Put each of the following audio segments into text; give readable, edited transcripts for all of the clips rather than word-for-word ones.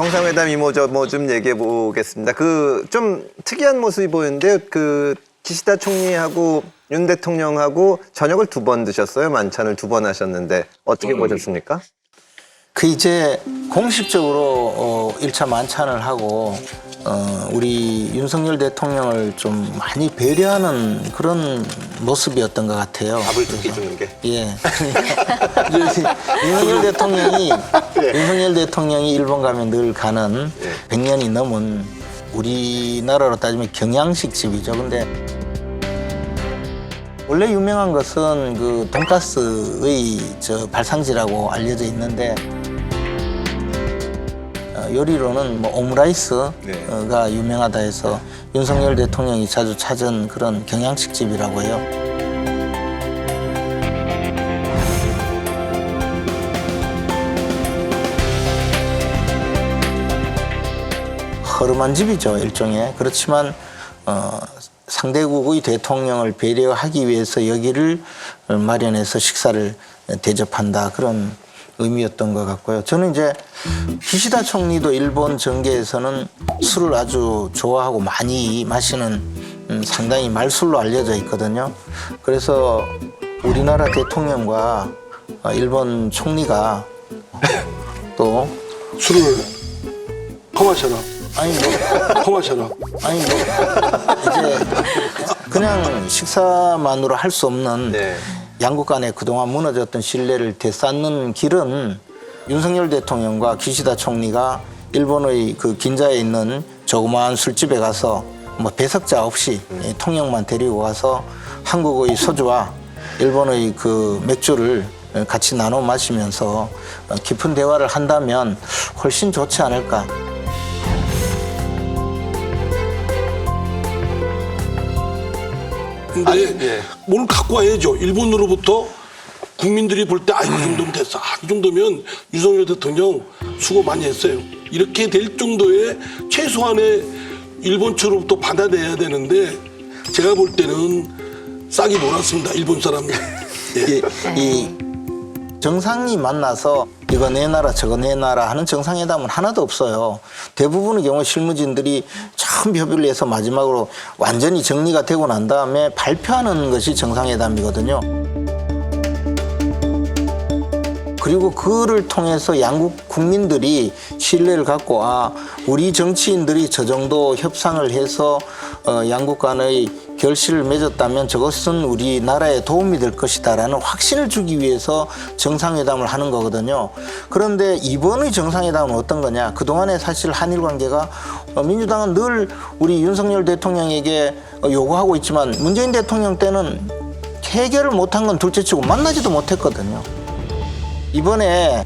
정상회담 이모저모 좀 얘기해 보겠습니다. 그 좀 특이한 모습이 보이는데 그 기시다 총리하고 윤 대통령하고 저녁을 2번 드셨어요. 만찬을 2번 하셨는데 어떻게 보셨습니까? 그 이제 공식적으로 1차 만찬을 하고 우리 윤석열 대통령을 좀 많이 배려하는 그런 모습이었던 것 같아요. 밥을 2끼 주는 게. 예. 윤석열 대통령이 일본 가면 늘 가는 100년이 넘은 우리나라로 따지면 경양식 집이죠. 근데 원래 유명한 것은 그 돈가스의 발상지라고 알려져 있는데 요리로는 뭐 오므라이스가 유명하다 해서 윤석열 대통령이 자주 찾은 그런 경양식 집이라고 해요. 허름한 집이죠, 일종의. 그렇지만 상대국의 대통령을 배려하기 위해서 여기를 마련해서 식사를 대접한다, 그런 의미였던 것 같고요. 저는 이제 기시다 총리도 일본 정계에서는 술을 아주 좋아하고 많이 마시는 상당히 말술로 알려져 있거든요. 그래서 우리나라 대통령과 일본 총리가 또 술을 퍼마셔라. 아니 뭐 퍼마셔라. 아니 뭐 이제 그냥 식사만으로 할 수 없는 양국 간에 그동안 무너졌던 신뢰를 되찾는 길은 윤석열 대통령과 기시다 총리가 일본의 그 긴자에 있는 조그마한 술집에 가서 뭐 배석자 없이 통역만 데리고 가서 한국의 소주와 일본의 그 맥주를 같이 나눠 마시면서 깊은 대화를 한다면 훨씬 좋지 않을까. 근데 뭘 갖고 와야죠. 일본으로부터 국민들이 볼 때 이 정도면 됐어. 이 정도면 윤석열 대통령 수고 많이 했어요. 이렇게 될 정도의 최소한의 일본 측으로부터 받아내야 되는데 제가 볼 때는 싹이 놀았습니다. 일본 사람들. 이 정상이 만나서 이거 내놔라 저거 내놔라 하는 정상회담은 하나도 없어요. 대부분의 경우 실무진들이 처음 협의를 해서 마지막으로 완전히 정리가 되고 난 다음에 발표하는 것이 정상회담이거든요. 그리고 그를 통해서 양국 국민들이 신뢰를 갖고 우리 정치인들이 저 정도 협상을 해서 양국 간의 결실을 맺었다면 저것은 우리나라에 도움이 될 것이다라는 확신을 주기 위해서 정상회담을 하는 거거든요. 그런데 이번의 정상회담은 어떤 거냐? 그동안에 사실 한일 관계가 민주당은 늘 우리 윤석열 대통령에게 요구하고 있지만 문재인 대통령 때는 해결을 못한 건 둘째치고 만나지도 못했거든요. 이번에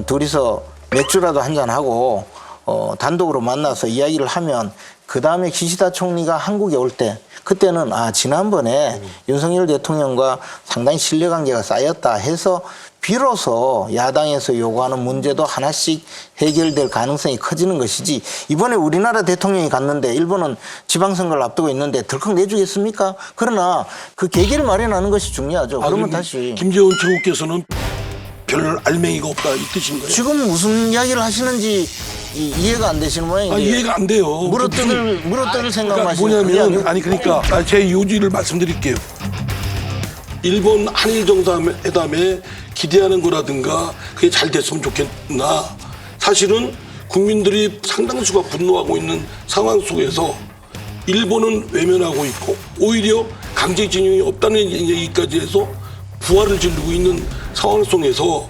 둘이서 맥주라도 한잔하고 단독으로 만나서 이야기를 하면 그 다음에 기시다 총리가 한국에 올 때 그때는 지난번에 윤석열 대통령과 상당히 신뢰관계가 쌓였다 해서 비로소 야당에서 요구하는 문제도 하나씩 해결될 가능성이 커지는 것이지 이번에 우리나라 대통령이 갔는데 일본은 지방선거를 앞두고 있는데 덜컥 내주겠습니까? 그러나 그 계기를 마련하는 것이 중요하죠. 그러면 다시 김재원 최고께서는 별 알맹이가 없다 이 뜻인가요? 지금 무슨 이야기를 하시는지 이해가 안 되시는 모양인데 이해가 안 돼요. 물어뜯을 생각만 그러니까 하시면 뭐냐면 그러니까 제 요지를 말씀드릴게요. 일본 한일 정상회담에 기대하는 거라든가 그게 잘 됐으면 좋겠나 사실은 국민들이 상당수가 분노하고 있는 상황 속에서 일본은 외면하고 있고 오히려 강제징용이 없다는 얘기까지 해서 부활을 지르고 있는 상황 속에서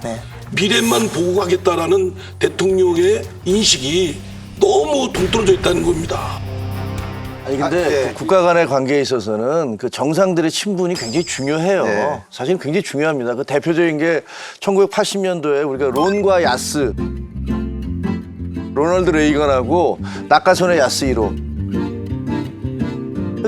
미래만 보고 가겠다라는 대통령의 인식이 너무 동떨어져 있다는 겁니다. 아니 근데 국가 간의 관계에 있어서는 그 정상들의 친분이 굉장히 중요해요. 사실 굉장히 중요합니다. 그 대표적인 게 1980년도에 우리가 론과 야스, 로널드 레이건하고 낙하선의 야스 1호.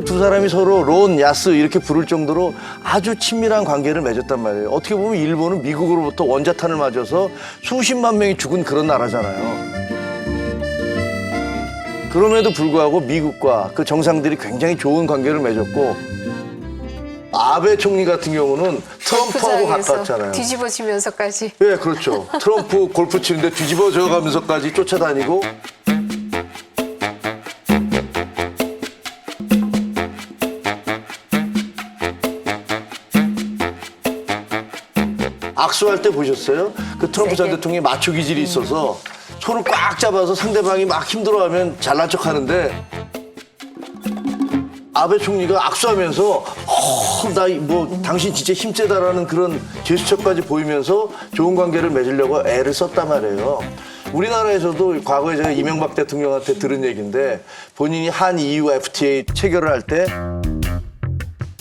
두 사람이 서로 론, 야스 이렇게 부를 정도로 아주 친밀한 관계를 맺었단 말이에요. 어떻게 보면 일본은 미국으로부터 원자탄을 맞아서 수십만 명이 죽은 그런 나라잖아요. 그럼에도 불구하고 미국과 그 정상들이 굉장히 좋은 관계를 맺었고 아베 총리 같은 경우는 트럼프하고 골프장에서 가깝잖아요. 뒤집어지면서까지. 예, 그렇죠. 트럼프 골프 치는데 뒤집어져 가면서까지 쫓아다니고. 악수할 때 보셨어요? 그 트럼프 전 세게. 대통령이 마초 기질이 있어서 손을 꽉 잡아서 상대방이 막 힘들어하면 잘난 척하는데 아베 총리가 악수하면서 나 뭐 당신 진짜 힘세다라는 그런 제스처까지 보이면서 좋은 관계를 맺으려고 애를 썼단 말이에요. 우리나라에서도 과거에 제가 이명박 대통령한테 들은 얘기인데 본인이 한 EU FTA 체결을 할 때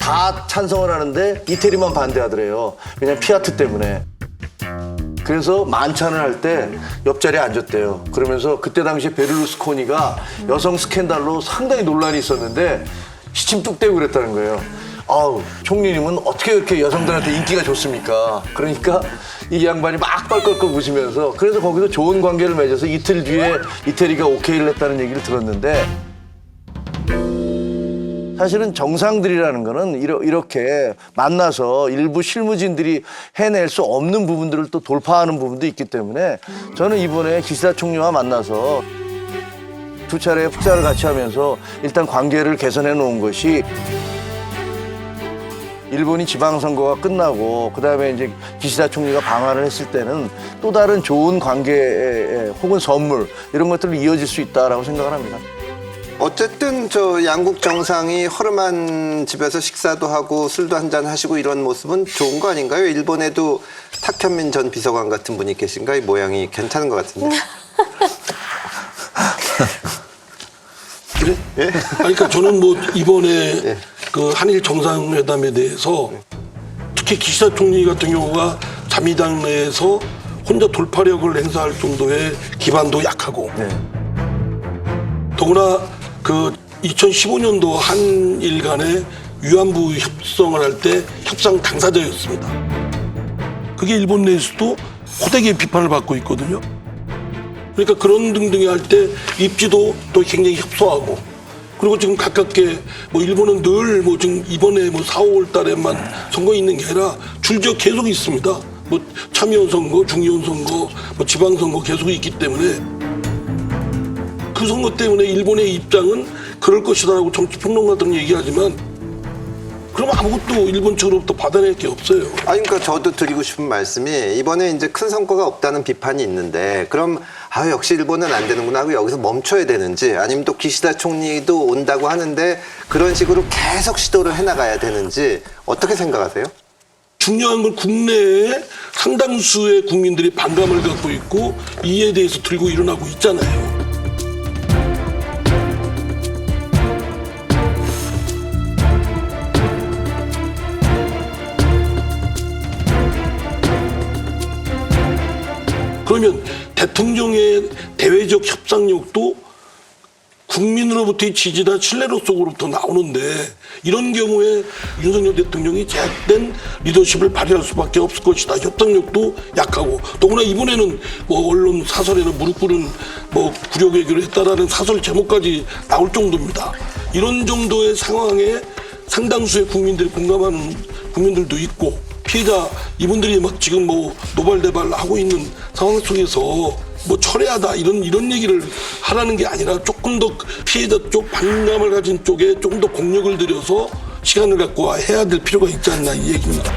다 찬성을 하는데 이태리만 반대하더래요. 왜냐면 피아트 때문에. 그래서 만찬을 할 때 옆자리에 앉았대요. 그러면서 그때 당시에 베를루스코니가 여성 스캔들로 상당히 논란이 있었는데 시침 뚝 떼고 그랬다는 거예요. 아우, 총리님은 어떻게 이렇게 여성들한테 인기가 좋습니까? 그러니까 이 양반이 막 껄껄껄 웃으면서 그래서 거기서 좋은 관계를 맺어서 이틀 뒤에 이태리가 오케이를 했다는 얘기를 들었는데 사실은 정상들이라는 거는 이렇게 만나서 일부 실무진들이 해낼 수 없는 부분들을 또 돌파하는 부분도 있기 때문에 저는 이번에 기시다 총리와 만나서 두 차례 식사를 같이 하면서 일단 관계를 개선해 놓은 것이 일본이 지방선거가 끝나고 그다음에 이제 기시다 총리가 방한을 했을 때는 또 다른 좋은 관계 혹은 선물 이런 것들로 이어질 수 있다라고 생각을 합니다. 어쨌든 저 양국 정상이 허름한 집에서 식사도 하고 술도 한잔 하시고 이런 모습은 좋은 거 아닌가요? 일본에도 탁현민 전 비서관 같은 분이 계신가? 이 모양이 괜찮은 것 같은데. 그래? 예? 그러니까 저는 뭐 이번에 그 한일 정상회담에 대해서 특히 기시다 총리 같은 경우가 자미당 내에서 혼자 돌파력을 행사할 정도의 기반도 약하고 더구나 그 2015년도 한일 간의 위안부 협상을 할 때 협상 당사자였습니다. 그게 일본 내에서도 호되게 비판을 받고 있거든요. 그러니까 그런 등등이 할 때 입지도 또 굉장히 협소하고 그리고 지금 가깝게 뭐 일본은 늘 뭐 지금 이번에 뭐 4, 5월 달에만 선거 있는 게 아니라 줄지어 계속 있습니다. 뭐 참의원 선거, 중의원 선거, 뭐 지방 선거 계속 있기 때문에 그 선거 때문에 일본의 입장은 그럴 것이다라고 정치평론가들은 얘기하지만 그럼 아무것도 일본 측으로부터 받아낼 게 없어요. 아니, 그러니까 저도 드리고 싶은 말씀이 이번에 이제 큰 성과가 없다는 비판이 있는데 그럼 역시 일본은 안 되는구나 하고 여기서 멈춰야 되는지 아니면 또 기시다 총리도 온다고 하는데 그런 식으로 계속 시도를 해나가야 되는지 어떻게 생각하세요? 중요한 건 국내에 상당수의 국민들이 반감을 갖고 있고 이에 대해서 들고 일어나고 있잖아요. 그러면 대통령의 대외적 협상력도 국민으로부터의 지지나 신뢰로 속으로부터 나오는데 이런 경우에 윤석열 대통령이 제약된 리더십을 발휘할 수밖에 없을 것이다. 협상력도 약하고 더구나 이번에는 뭐 언론 사설에는 무릎 꿇은 뭐 굴욕 외교를 했다라는 사설 제목까지 나올 정도입니다. 이런 정도의 상황에 상당수의 국민들이 공감하는 국민들도 있고 피해자 이분들이 막 지금 뭐 노발대발 하고 있는 상황 속에서 뭐 철회하다 이런 얘기를 하라는 게 아니라 조금 더 피해자 쪽 반감을 가진 쪽에 조금 더 공력을 들여서 시간을 갖고 해야 될 필요가 있지 않나 이 얘기입니다.